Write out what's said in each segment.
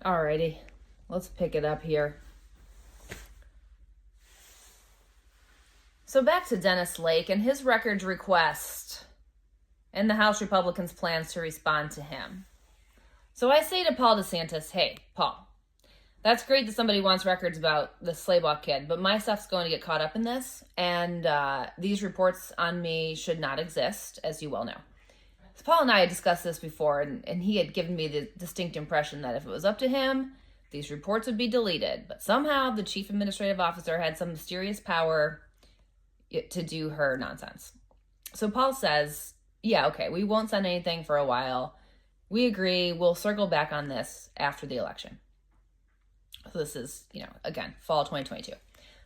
Alrighty, let's pick it up here. So back to Dennis Lake and his records request and the House Republicans' plans to respond to him. So I say to Paul DeSantis, hey, Paul, that's great that somebody wants records about the Slaybaugh kid, but my stuff's going to get caught up in this, and these reports on me should not exist, as you well know. So Paul and I had discussed this before, and he had given me the distinct impression that if it was up to him, these reports would be deleted. But somehow the chief administrative officer had some mysterious power to do her nonsense. So Paul says, yeah, okay, we won't send anything for a while. We agree. We'll circle back on this after the election. So this is, again, fall 2022.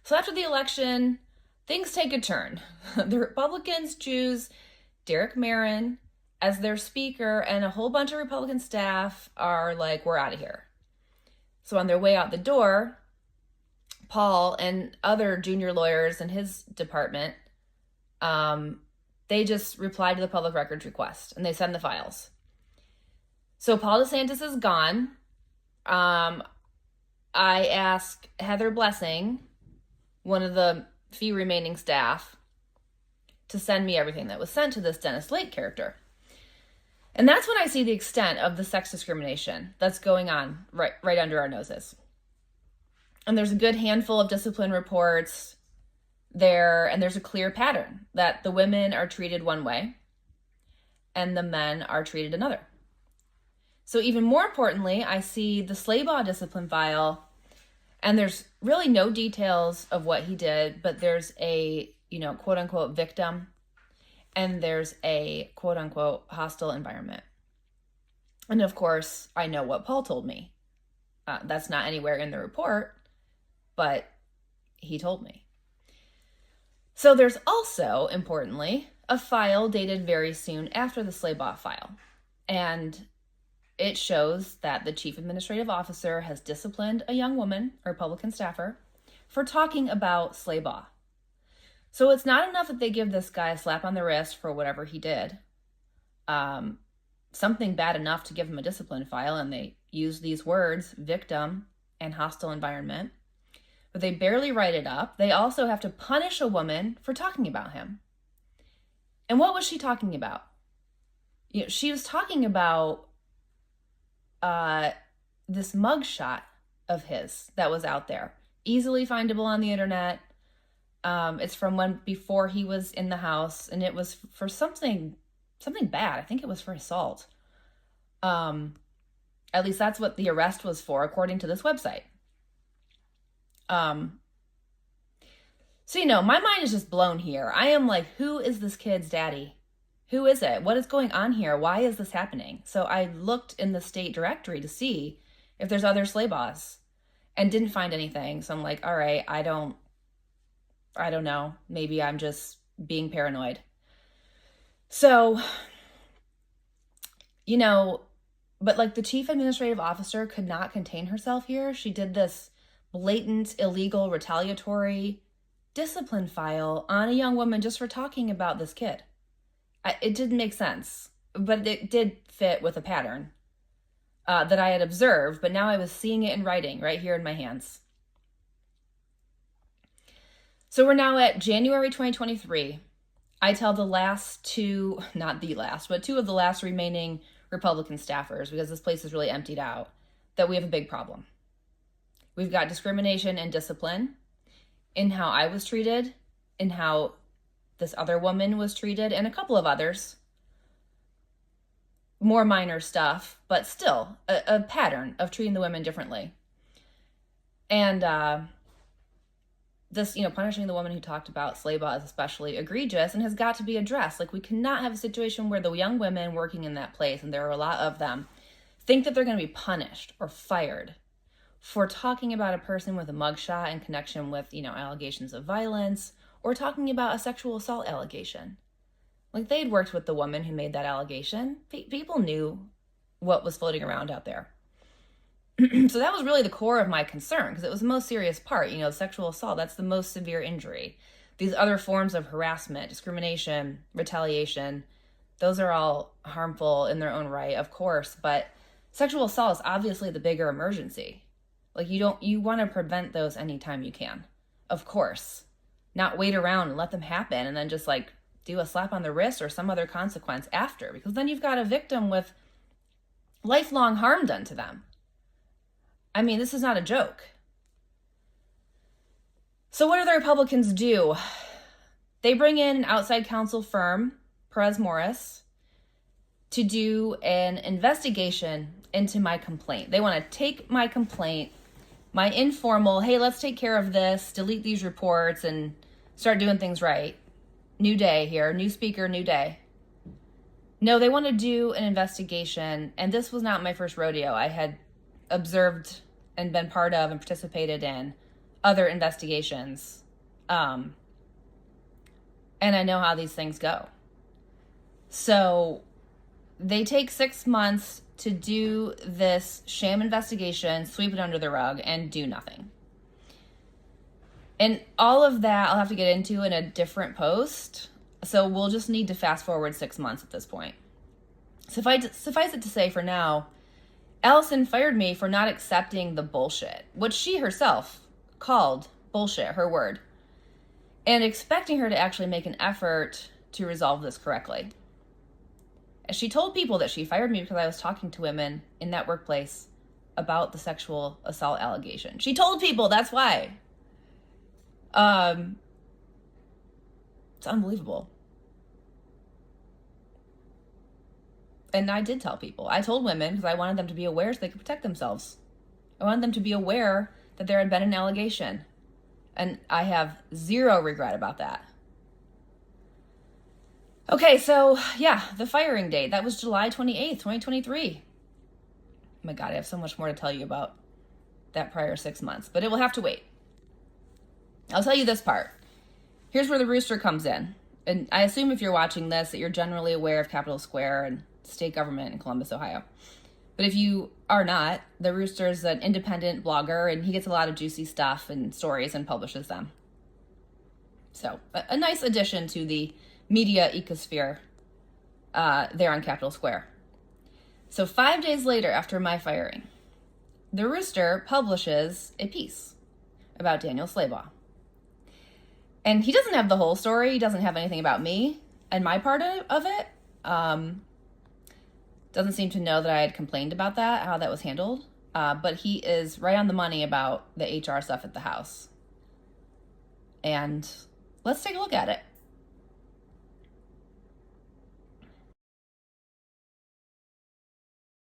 So after the election, things take a turn. The Republicans choose Derek Merrin as their speaker, and a whole bunch of Republican staff are like, we're out of here. So on their way out the door, Paul and other junior lawyers in his department, they just reply to the public records request and they send the files. So Paul DeSantis is gone. I ask Heather Blessing, one of the few remaining staff, to send me everything that was sent to this Dennis Lake character. And that's when I see the extent of the sex discrimination that's going on right under our noses. And there's a good handful of discipline reports there, and there's a clear pattern that the women are treated one way and the men are treated another. So even more importantly, I see the Slaybaugh discipline file, and there's really no details of what he did, but there's a, quote unquote victim, and there's a quote unquote hostile environment. And of course, I know what Paul told me. That's not anywhere in the report, but he told me. So there's also, importantly, a file dated very soon after the Slaybaugh file. And it shows that the chief administrative officer has disciplined a young woman, a Republican staffer, for talking about Slaybaugh. So it's not enough that they give this guy a slap on the wrist for whatever he did. Something bad enough to give him a discipline file, and they use these words, victim and hostile environment. But they barely write it up. They also have to punish a woman for talking about him. And what was she talking about? She was talking about this mugshot of his that was out there, easily findable on the internet. It's from when before he was in the house, and it was for something bad. I think it was for assault. At least that's what the arrest was for, according to this website. So, my mind is just blown here. I am like, who is this kid's daddy? Who is it? What is going on here? Why is this happening? So I looked in the state directory to see if there's other Slaybaughs and didn't find anything. So I'm like, all right, I don't know. Maybe I'm just being paranoid. So, but like the chief administrative officer could not contain herself here. She did this blatant, illegal, retaliatory discipline file on a young woman just for talking about this kid. It didn't make sense, but it did fit with a pattern that I had observed, but now I was seeing it in writing right here in my hands. So we're now at January 2023. I tell the last two, not the last, but two of the last remaining Republican staffers, because this place is really emptied out, that we have a big problem. We've got discrimination and discipline in how I was treated, in how this other woman was treated, and a couple of others. More minor stuff, but still a pattern of treating the women differently. And this, punishing the woman who talked about Slaybaugh is especially egregious and has got to be addressed. Like, we cannot have a situation where the young women working in that place, and there are a lot of them, think that they're going to be punished or fired for talking about a person with a mugshot in connection with, allegations of violence, or talking about a sexual assault allegation. Like, they'd worked with the woman who made that allegation. People knew what was floating around out there. So that was really the core of my concern, because it was the most serious part. Sexual assault, that's the most severe injury. These other forms of harassment, discrimination, retaliation, those are all harmful in their own right, of course, but Sexual assault is obviously the bigger emergency. Like, you want to prevent those anytime you can. Of course. Not wait around and let them happen and then just like do a slap on the wrist or some other consequence after, because then you've got a victim with lifelong harm done to them. I mean, this is not a joke. So what do the Republicans do? They bring in an outside counsel firm, Perez Morris, to do an investigation into my complaint. They want to take my complaint, my informal, hey, let's take care of this, delete these reports, and start doing things right. New day here, new speaker, new day. No, they want to do an investigation, and this was not my first rodeo. I had observed and been part of and participated in other investigations. And I know how these things go. So they take 6 months to do this sham investigation, sweep it under the rug, and do nothing. And all of that I'll have to get into in a different post. So we'll just need to fast forward 6 months at this point. Suffice it to say for now, Allison fired me for not accepting the bullshit, which she herself called bullshit, her word, and expecting her to actually make an effort to resolve this correctly. She told people that she fired me because I was talking to women in that workplace about the sexual assault allegation. She told people that's why. It's unbelievable. And I did tell people. I told women because I wanted them to be aware so they could protect themselves. I wanted them to be aware that there had been an allegation. And I have zero regret about that. Okay, so yeah, the firing date. That was July 28th, 2023. Oh my God, I have so much more to tell you about that prior 6 months, but it will have to wait. I'll tell you this part. Here's where the rooster comes in. And I assume if you're watching this that you're generally aware of Capitol Square and state government in Columbus, Ohio. But if you are not, the rooster is an independent blogger and he gets a lot of juicy stuff and stories and publishes them. So a nice addition to the media ecosphere there on Capitol Square. So 5 days later after my firing, the rooster publishes a piece about Daniel Slaybaugh. And he doesn't have the whole story. He doesn't have anything about me and my part of it. Doesn't seem to know that I had complained about that, how that was handled. But he is right on the money about the HR stuff at the House. And let's take a look at it.